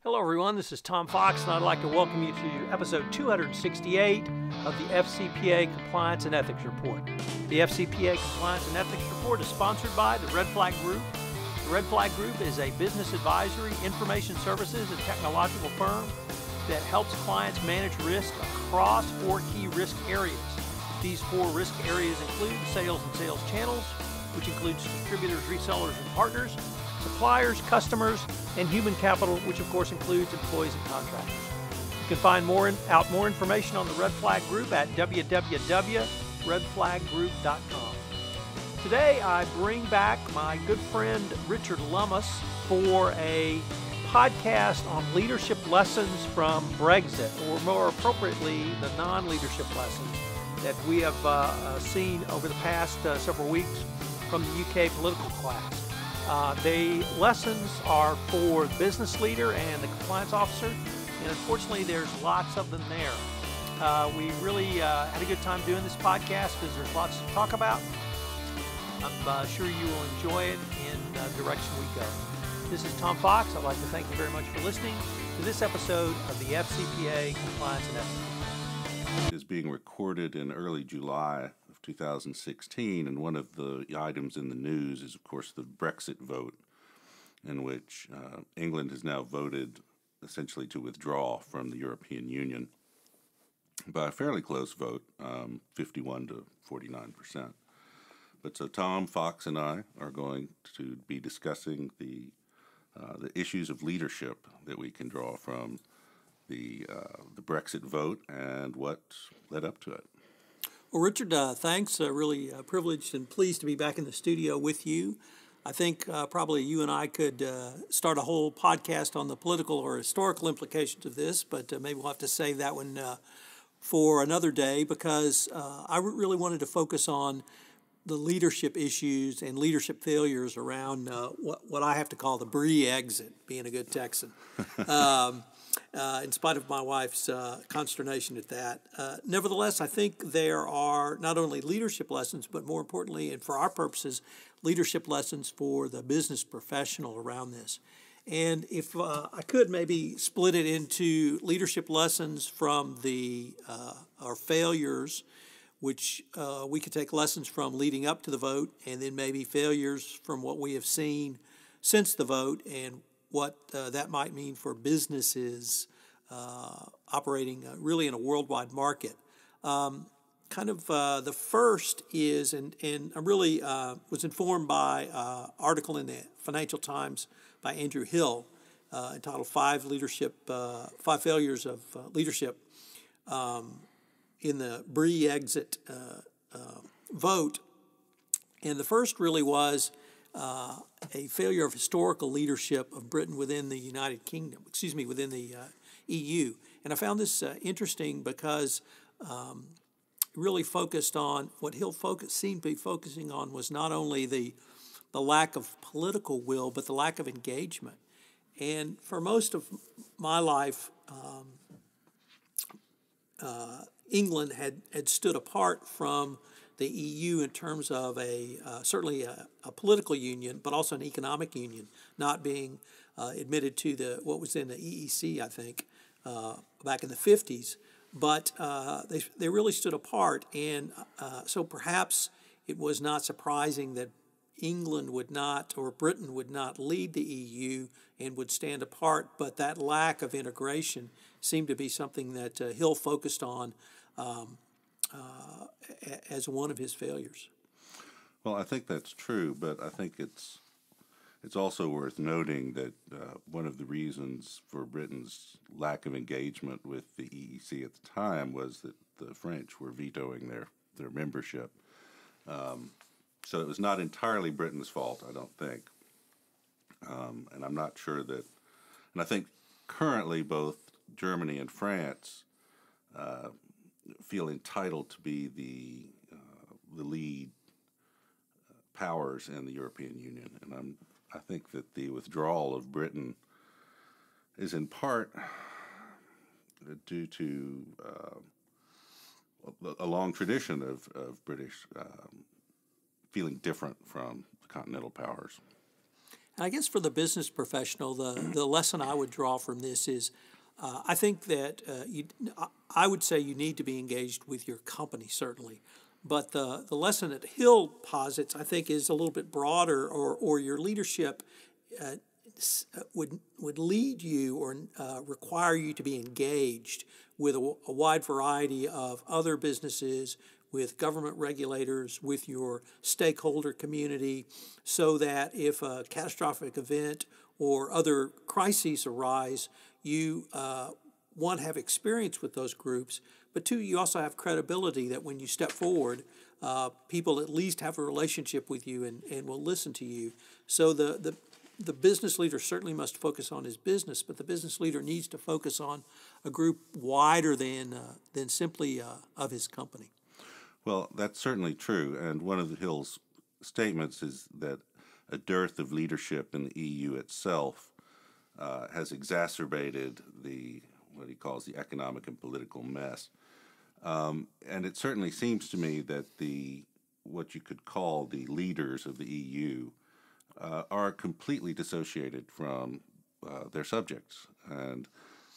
Hello everyone, this is Tom Fox and I'd like to welcome you to episode 268 of the FCPA Compliance and Ethics Report. The FCPA Compliance and Ethics Report is sponsored by the Red Flag Group. The Red Flag Group is a business advisory, information services, and technological firm that helps clients manage risk across 4 key risk areas. These 4 risk areas include sales and sales channels, which includes distributors, resellers, and partners, suppliers, customers, and human capital, which of course includes employees and contractors. You can find more information on the Red Flag Group at www.redflaggroup.com. Today I bring back my good friend Richard Lummis for a podcast on leadership lessons from Brexit, or more appropriately, the non-leadership lessons that we have seen over the past several weeks from the UK political class. The lessons are for the business leader and the compliance officer, and unfortunately there's lots of them there. We really had a good time doing this podcast because there's lots to talk about. I'm sure you will enjoy it in the direction we go. This is Tom Fox. I'd like to thank you very much for listening to this episode of the FCPA Compliance and Ethics. It is being recorded in early July of 2016, and one of the items in the news is, of course, the Brexit vote, in which England has now voted essentially to withdraw from the European Union by a fairly close vote, 51 to 49%. But so Tom, Fox, and I are going to be discussing the issues of leadership that we can draw from the Brexit vote and what led up to it. Well, Richard, thanks. Really privileged and pleased to be back in the studio with you. I think probably you and I could start a whole podcast on the political or historical implications of this, but maybe we'll have to save that one for another day, because I really wanted to focus on the leadership issues and leadership failures around what I have to call the Brexit, being a good Texan. In spite of my wife's consternation at that. Nevertheless, I think there are not only leadership lessons, but more importantly, and for our purposes, leadership lessons for the business professional around this. And if I could maybe split it into leadership lessons from our failures, which we could take lessons from leading up to the vote, and then maybe failures from what we have seen since the vote and what that might mean for businesses operating really in a worldwide market. The first is, and I really was informed by an article in the Financial Times by Andrew Hill entitled Five Failures of Leadership in the Brexit vote. And the first really was a failure of historical leadership of Britain within the within the EU. And I found this interesting because it really focused on what Hill seemed to be focusing on was not only the lack of political will, but the lack of engagement. And for most of my life, England had stood apart from the EU in terms of certainly a political union, but also an economic union, not being admitted to what was in the EEC, I think, back in the 50s. But they really stood apart, and so perhaps it was not surprising that England would not, or Britain would not lead the EU and would stand apart, but that lack of integration seemed to be something that Hill focused on as one of his failures. Well, I think that's true, but I think it's also worth noting that one of the reasons for Britain's lack of engagement with the EEC at the time was that the French were vetoing their membership. So it was not entirely Britain's fault, I don't think. And I'm not sure that, and I think currently both Germany and France feel entitled to be the lead powers in the European Union, and I think that the withdrawal of Britain is in part due to a long tradition of British feeling different from the continental powers. I guess for the business professional, the lesson I would draw from this is I think that I would say you need to be engaged with your company, certainly. But the lesson that Hill posits, I think, is a little bit broader, or your leadership would lead you or require you to be engaged with a wide variety of other businesses, with government regulators, with your stakeholder community, so that if a catastrophic event or other crises arise, you, one, have experience with those groups, but two, you also have credibility that when you step forward, people at least have a relationship with you and will listen to you. So the business leader certainly must focus on his business, but the business leader needs to focus on a group wider than simply of his company. Well, that's certainly true, and one of the Hill's statements is that a dearth of leadership in the EU itself has exacerbated what he calls the economic and political mess. And it certainly seems to me that what you could call the leaders of the EU are completely dissociated from their subjects. And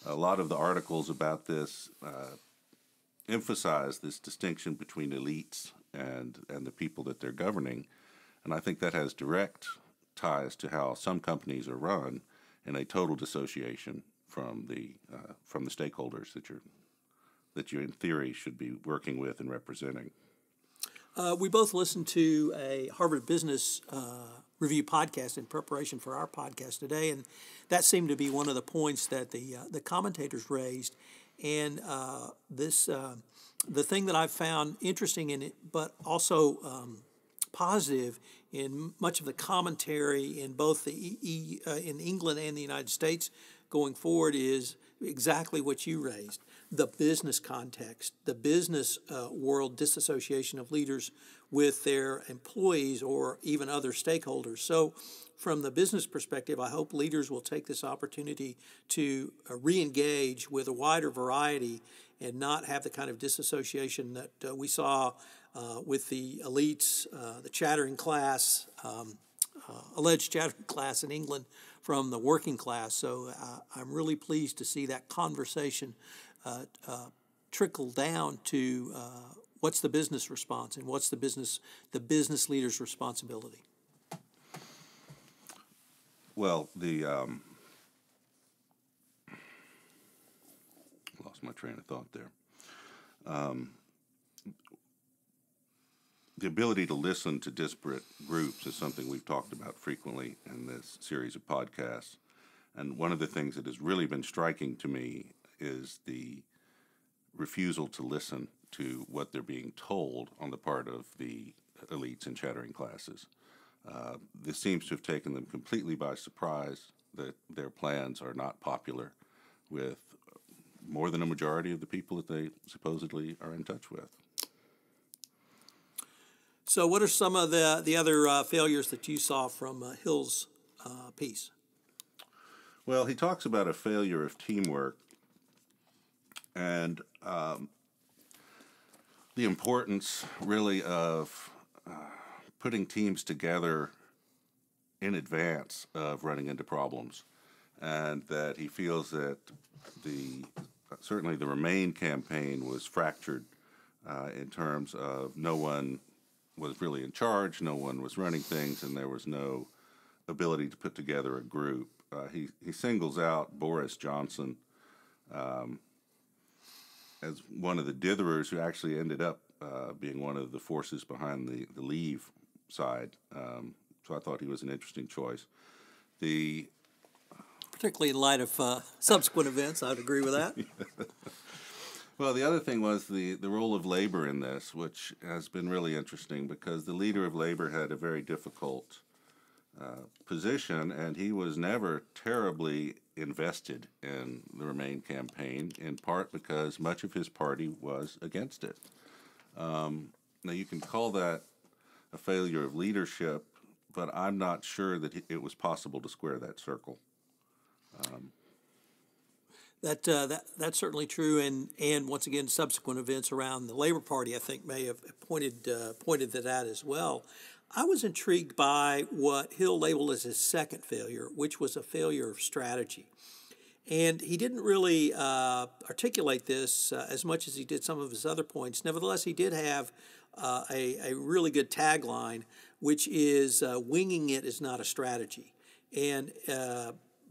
a lot of the articles about this emphasize this distinction between elites and the people that they're governing. And I think that has direct ties to how some companies are run, in a total dissociation from the stakeholders that you in theory should be working with and representing. We both listened to a Harvard Business Review podcast in preparation for our podcast today, and that seemed to be one of the points that the commentators raised. And the thing that I've found interesting in it, but also positive in much of the commentary in both in England and the United States going forward, is exactly what you raised: the business context, the business world disassociation of leaders with their employees or even other stakeholders. So from the business perspective, I hope leaders will take this opportunity to re-engage with a wider variety and not have the kind of disassociation that we saw with the elites, the chattering class, alleged chattering class in England, from the working class. So I'm really pleased to see that conversation trickle down to what's the business response and what's the business leader's responsibility. Well, lost my train of thought there. The ability to listen to disparate groups is something we've talked about frequently in this series of podcasts. And one of the things that has really been striking to me is the refusal to listen to what they're being told on the part of the elites and chattering classes. This seems to have taken them completely by surprise that their plans are not popular with more than a majority of the people that they supposedly are in touch with. So what are some of the other failures that you saw from Hill's piece? Well, he talks about a failure of teamwork and the importance, really, of putting teams together in advance of running into problems, and that he feels that certainly the Remain campaign was fractured in terms of no one was really in charge, no one was running things, and there was no ability to put together a group. He singles out Boris Johnson as one of the ditherers who actually ended up being one of the forces behind the Leave side. So I thought he was an interesting choice. Particularly in light of subsequent events, I'd agree with that. Well, the other thing was the role of labor in this, which has been really interesting because the leader of labor had a very difficult position, and he was never terribly invested in the Remain campaign, in part because much of his party was against it. Now, you can call that a failure of leadership, but I'm not sure that it was possible to square that circle. That's certainly true, and once again, subsequent events around the Labor Party, I think, may have pointed to that as well. I was intrigued by what Hill labeled as his second failure, which was a failure of strategy. And he didn't really articulate this as much as he did some of his other points. Nevertheless, he did have a really good tagline, which is winging it is not a strategy.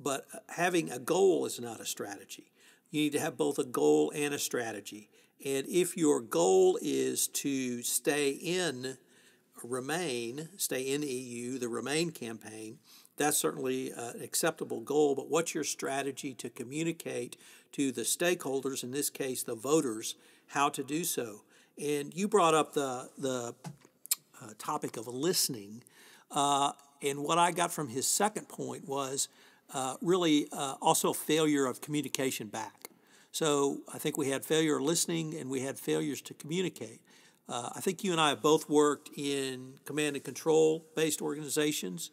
But having a goal is not a strategy. You need to have both a goal and a strategy. And if your goal is to stay in the EU, the Remain campaign, that's certainly an acceptable goal. But what's your strategy to communicate to the stakeholders, in this case the voters, how to do so? And you brought up the topic of listening. And what I got from his second point was really also failure of communication back. So I think we had failure of listening and we had failures to communicate. I think you and I have both worked in command and control based organizations.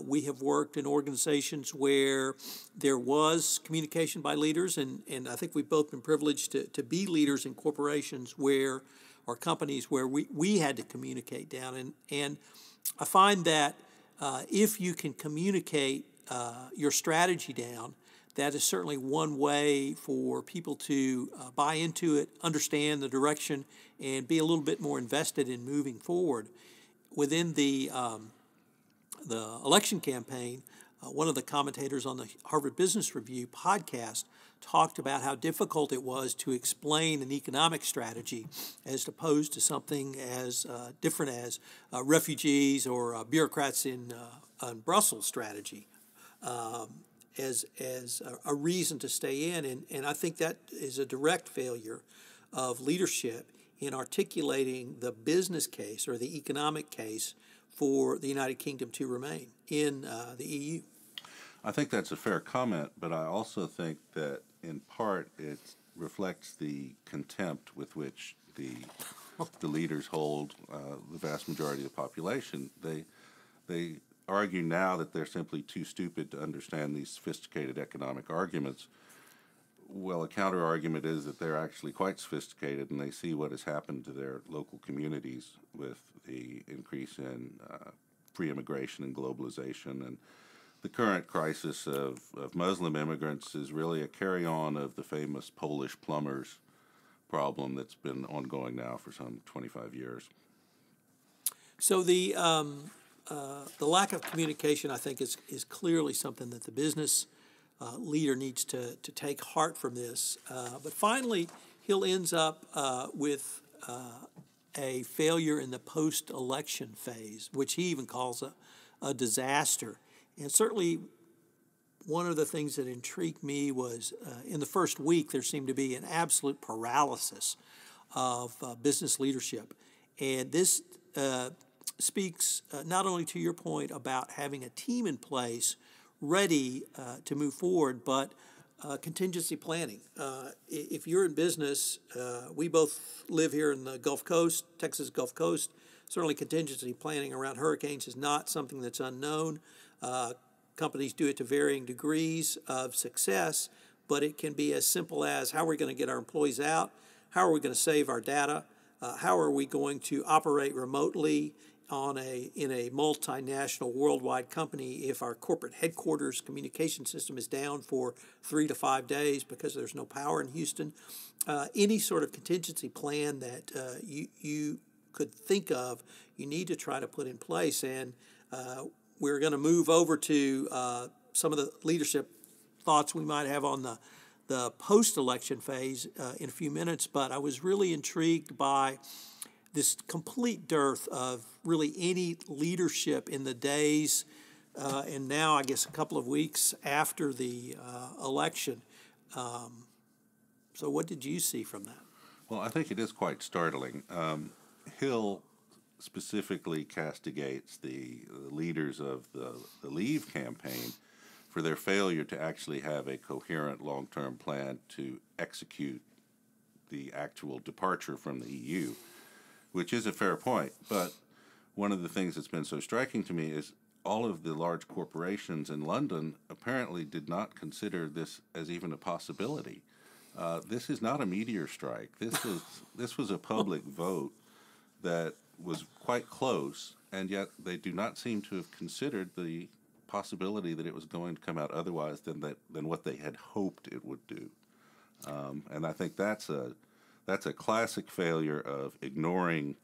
We have worked in organizations where there was communication by leaders, and I think we've both been privileged to be leaders in corporations or companies where we had to communicate down. And I find that if you can communicate your strategy down, that is certainly one way for people to buy into it, understand the direction, and be a little bit more invested in moving forward. Within the election campaign, one of the commentators on the Harvard Business Review podcast talked about how difficult it was to explain an economic strategy as opposed to something as different as refugees or bureaucrats in Brussels strategy. As a reason to stay in. And I think that is a direct failure of leadership in articulating the business case or the economic case for the United Kingdom to remain in the EU. I think that's a fair comment, but I also think that in part it reflects the contempt with which the leaders hold the vast majority of the population. They argue now that they're simply too stupid to understand these sophisticated economic arguments. Well, a counter-argument is that they're actually quite sophisticated, and they see what has happened to their local communities with the increase in free immigration and globalization. And the current crisis of Muslim immigrants is really a carry-on of the famous Polish plumbers problem that's been ongoing now for some 25 years. So the lack of communication, I think, is clearly something that the business leader needs to take heart from this. But finally, Hill ends up with a failure in the post-election phase, which he even calls a disaster. And certainly one of the things that intrigued me was in the first week there seemed to be an absolute paralysis of business leadership. And this speaks not only to your point about having a team in place ready to move forward, but contingency planning. If you're in business, we both live here in the Gulf Coast, Texas Gulf Coast. Certainly contingency planning around hurricanes is not something that's unknown. Companies do it to varying degrees of success, but it can be as simple as how are we going to get our employees out? How are we going to save our data? How are we going to operate remotely in a multinational worldwide company if our corporate headquarters communication system is down for 3 to 5 days because there's no power in Houston? Any sort of contingency plan that you could think of, you need to try to put in place. And we're going to move over to some of the leadership thoughts we might have on the post-election phase in a few minutes, but I was really intrigued by this complete dearth of really any leadership in the days and now I guess a couple of weeks after the election. So what did you see from that? Well, I think it is quite startling. Hill specifically castigates the leaders of the Leave campaign for their failure to actually have a coherent long-term plan to execute the actual departure from the EU, which is a fair point. But one of the things that's been so striking to me is all of the large corporations in London apparently did not consider this as even a possibility. This is not a meteor strike. This was a public vote that was quite close, and yet they do not seem to have considered the possibility that it was going to come out otherwise than what they had hoped it would do. And I think that's a classic failure of ignoring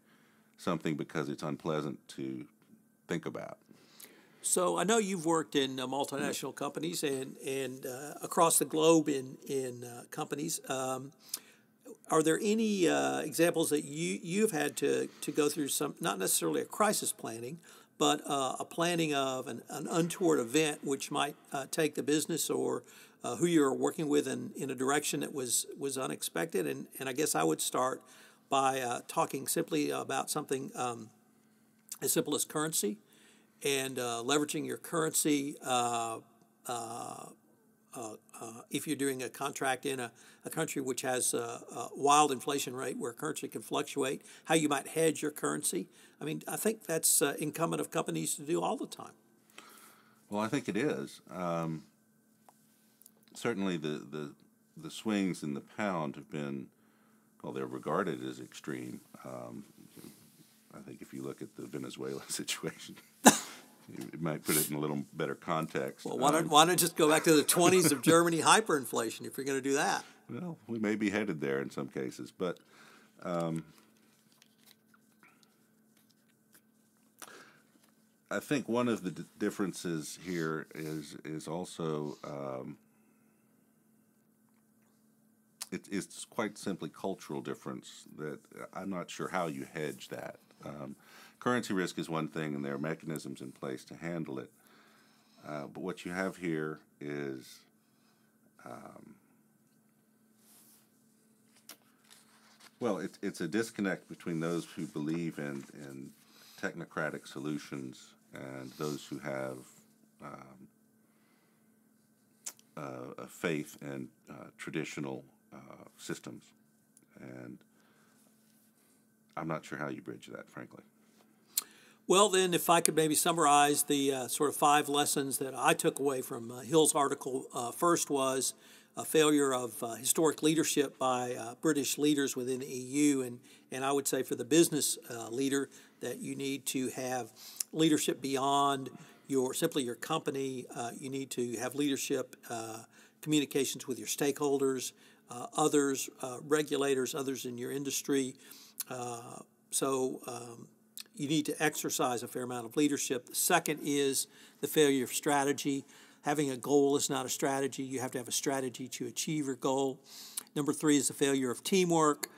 something because it's unpleasant to think about. So I know you've worked in multinational companies and across the globe in companies. Are there any examples that you've had to go through some, not necessarily a crisis planning, but a planning of an untoward event which might take the business or who you're working with in a direction that was unexpected? And I guess I would start by talking simply about something as simple as currency and leveraging your currency if you're doing a contract in a country which has a wild inflation rate where currency can fluctuate, how you might hedge your currency. I mean, I think that's incumbent of companies to do all the time. Well, I think it is. Certainly the swings in the pound have been, well, they're regarded as extreme. I think if you look at the Venezuela situation, it might put it in a little better context. Well, why not just go back to the 20s of Germany hyperinflation if you're going to do that? Well, we may be headed there in some cases, but I think one of the differences here is also it's quite simply cultural difference that I'm not sure how you hedge that. Currency risk is one thing, and there are mechanisms in place to handle it. But what you have here is well, it's a disconnect between those who believe in technocratic solutions and those who have a faith in traditional systems. And I'm not sure how you bridge that, frankly. Well, then, if I could maybe summarize the sort of 5 lessons that I took away from Hill's article. First was a failure of historic leadership by British leaders within the EU, and I would say for the business leader that you need to have leadership beyond simply your company. You need to have leadership, communications with your stakeholders, others, regulators, others in your industry. You need to exercise a fair amount of leadership. The second is the failure of strategy. Having a goal is not a strategy. You have to have a strategy to achieve your goal. Number 3 is the failure of teamwork.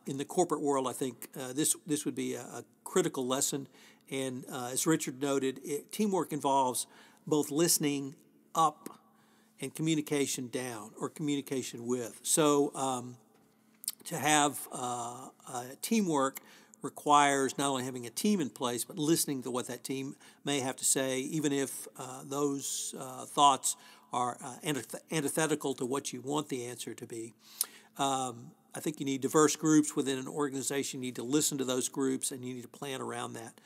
In the corporate world, I think this would be a critical lesson. And as Richard noted, teamwork involves both listening up and communication down or communication with. So to have teamwork requires not only having a team in place, but listening to what that team may have to say, even if those thoughts are antithetical to what you want the answer to be. I think you need diverse groups within an organization. You need to listen to those groups, and you need to plan around that.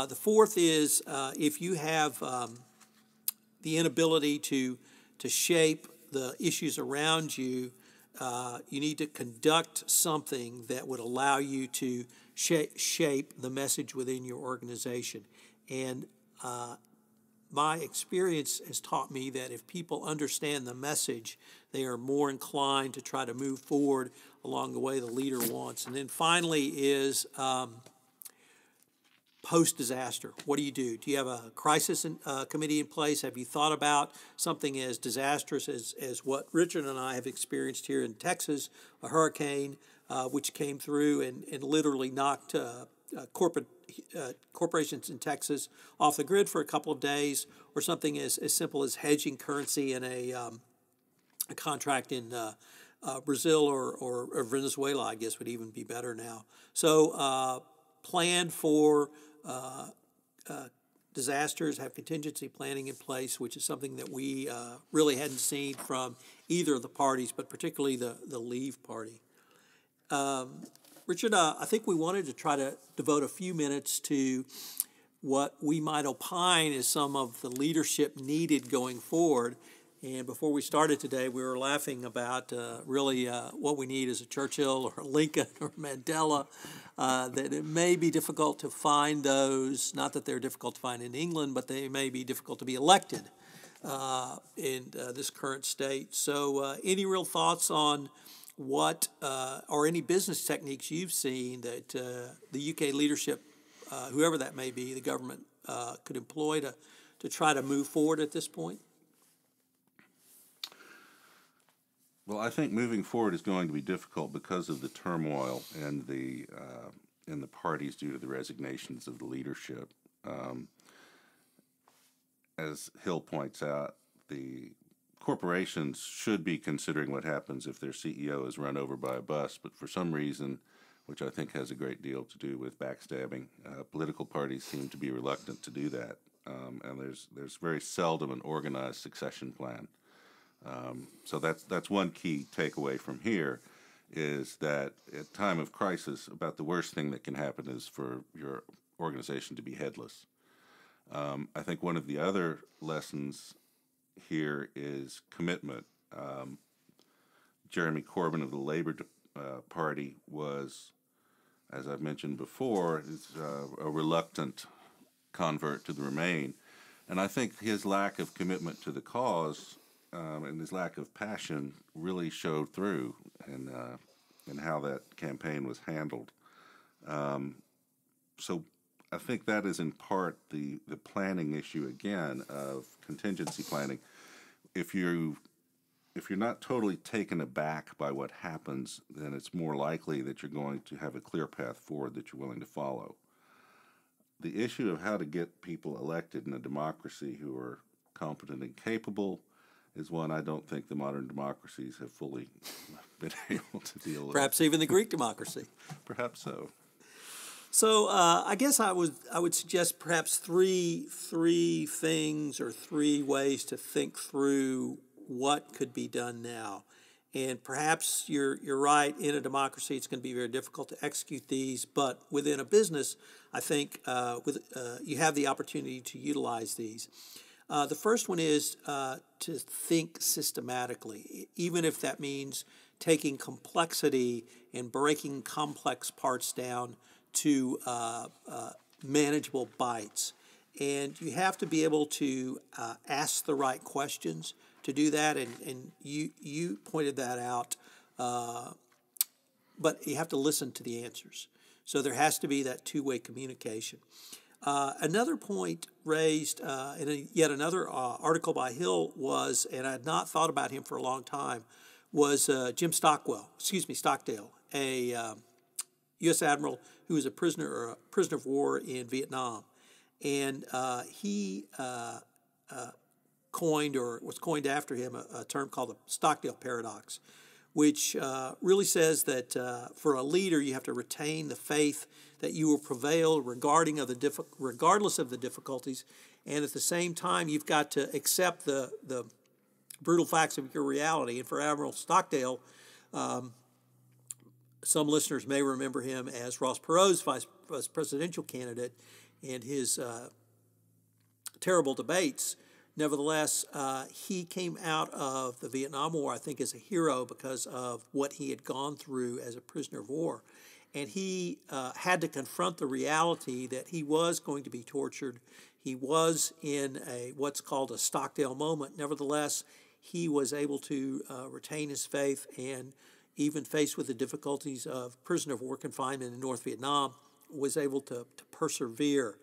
The fourth is if you have the inability to shape the issues around you, you need to conduct something that would allow you to shape the message within your organization. And my experience has taught me that if people understand the message, they are more inclined to try to move forward along the way the leader wants. And then finally is post-disaster. What do? Do you have a crisis committee in place? Have you thought about something as disastrous as what Richard and I have experienced here in Texas, a hurricane which came through and literally knocked corporations in Texas off the grid for a couple of days, or something as simple as hedging currency in a contract in Brazil or Venezuela, I guess would even be better now. So plan for disasters, have contingency planning in place, which is something that we really hadn't seen from either of the parties, but particularly the Leave party. Richard, I think we wanted to try to devote a few minutes to what we might opine as some of the leadership needed going forward. And before we started today, we were laughing about really what we need is a Churchill or a Lincoln or Mandela, that it may be difficult to find those, not that they're difficult to find in England, but they may be difficult to be elected in this current state. So any real thoughts on what or any business techniques you've seen that the UK leadership, whoever that may be, the government could employ to try to move forward at this point? Well, I think moving forward is going to be difficult because of the turmoil and the in the parties due to the resignations of the leadership. As Hill points out, the corporations should be considering what happens if their CEO is run over by a bus, but for some reason, which I think has a great deal to do with backstabbing, political parties seem to be reluctant to do that, and there's very seldom an organized succession plan. So that's one key takeaway from here, is that at time of crisis, about the worst thing that can happen is for your organization to be headless. I think one of the other lessons here is commitment. Jeremy Corbyn of the Labour Party was, as I've mentioned before, is a reluctant convert to the Remain. And I think his lack of commitment to the cause and his lack of passion really showed through in how that campaign was handled. So I think that is in part the planning issue again of contingency planning. If you're not totally taken aback by what happens, then it's more likely that you're going to have a clear path forward that you're willing to follow. The issue of how to get people elected in a democracy who are competent and capable is one I don't think the modern democracies have fully been able to deal with. Perhaps even the Greek democracy. Perhaps so. So I guess I would suggest perhaps three things or three ways to think through what could be done now. And perhaps you're right, in a democracy it's going to be very difficult to execute these, but within a business, I think you have the opportunity to utilize these. The first one is to think systematically, even if that means taking complexity and breaking complex parts down to manageable bites. And you have to be able to ask the right questions to do that, and you pointed that out, but you have to listen to the answers. So there has to be that two-way communication. Another point raised in yet another article by Hill was, and I had not thought about him for a long time, was Jim Stockdale, a U.S. admiral who was a prisoner of war in Vietnam, and he was coined after him a term called the Stockdale paradox, which really says that for a leader you have to retain the faith that you will prevail regardless of the difficulties, and at the same time you've got to accept the brutal facts of your reality. And for Admiral Stockdale, some listeners may remember him as Ross Perot's vice presidential candidate and his terrible debates. Nevertheless, he came out of the Vietnam War, I think, as a hero because of what he had gone through as a prisoner of war. And he had to confront the reality that he was going to be tortured. He was in what's called a Stockdale moment. Nevertheless, he was able to retain his faith, and even faced with the difficulties of prisoner of war confinement in North Vietnam, was able to persevere.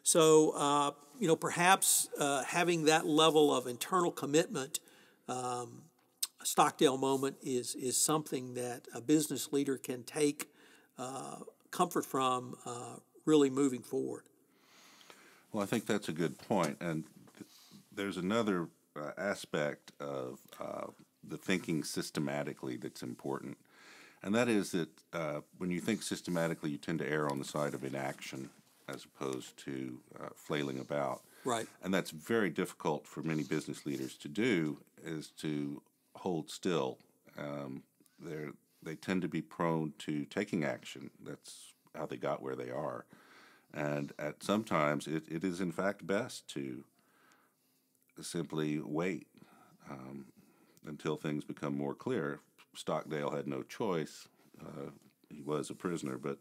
So, perhaps having that level of internal commitment, a Stockdale moment is something that a business leader can take comfort from really moving forward. Well, I think that's a good point. And there's another aspect of the thinking systematically that's important. And that is that when you think systematically, you tend to err on the side of inaction as opposed to flailing about. Right. And that's very difficult for many business leaders to do, is to hold still. They tend to be prone to taking action. That's how they got where they are. And at sometimes it is in fact best to simply wait. until things become more clear. Stockdale had no choice. He was a prisoner, but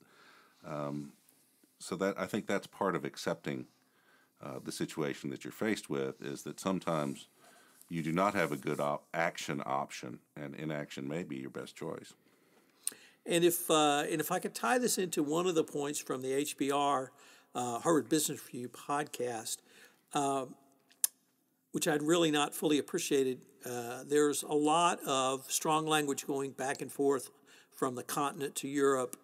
so that I think that's part of accepting the situation that you're faced with, is that sometimes you do not have a good action option, and inaction may be your best choice. And if I could tie this into one of the points from the HBR Harvard Business Review podcast, which I'd really not fully appreciated, there's a lot of strong language going back and forth from the continent to Europe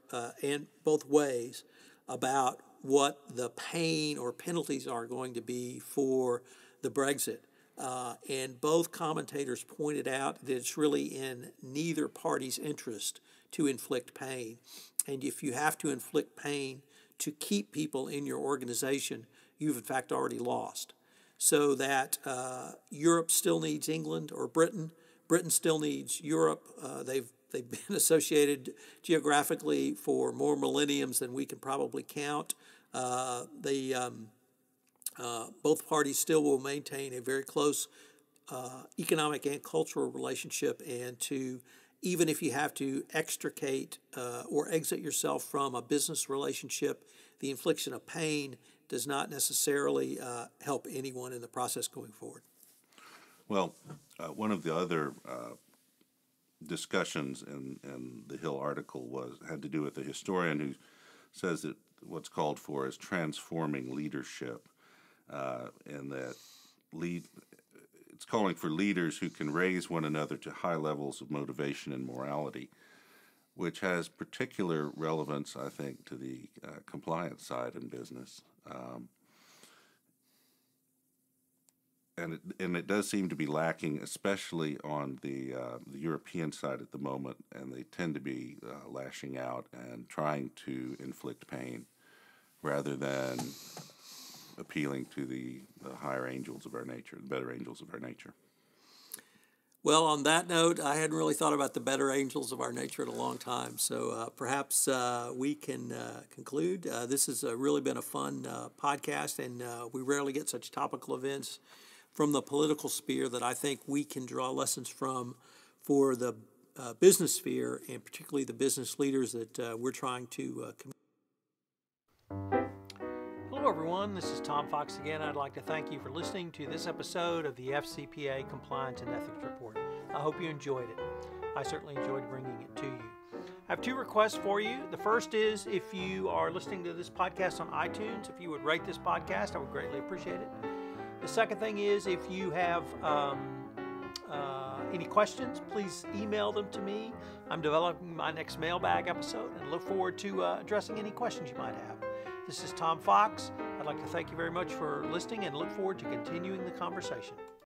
and both ways about what the pain or penalties are going to be for the Brexit. And both commentators pointed out that it's really in neither party's interest to inflict pain. And if you have to inflict pain to keep people in your organization, you've in fact already lost. So that Europe still needs England or Britain. Britain still needs Europe. They've been associated geographically for more millenniums than we can probably count. Both parties still will maintain a very close economic and cultural relationship, and even if you have to extricate or exit yourself from a business relationship, the infliction of pain does not necessarily help anyone in the process going forward. Well, one of the other discussions in the Hill article had to do with a historian who says that what's called for is transforming leadership, and that it's calling for leaders who can raise one another to high levels of motivation and morality, which has particular relevance, I think, to the compliance side in business. And it does seem to be lacking, especially on the European side at the moment, and they tend to be lashing out and trying to inflict pain rather than appealing to the higher angels of our nature, the better angels of our nature. Well, on that note, I hadn't really thought about the better angels of our nature in a long time, so perhaps we can conclude. This has really been a fun podcast, and we rarely get such topical events from the political sphere that I think we can draw lessons from for the business sphere, and particularly the business leaders that we're trying to Hello, everyone. This is Tom Fox again. I'd like to thank you for listening to this episode of the FCPA Compliance and Ethics Report. I hope you enjoyed it. I certainly enjoyed bringing it to you. I have two requests for you. The first is, if you are listening to this podcast on iTunes, if you would rate this podcast, I would greatly appreciate it. The second thing is, if you have any questions, please email them to me. I'm developing my next mailbag episode and look forward to addressing any questions you might have. This is Tom Fox. I'd like to thank you very much for listening and look forward to continuing the conversation.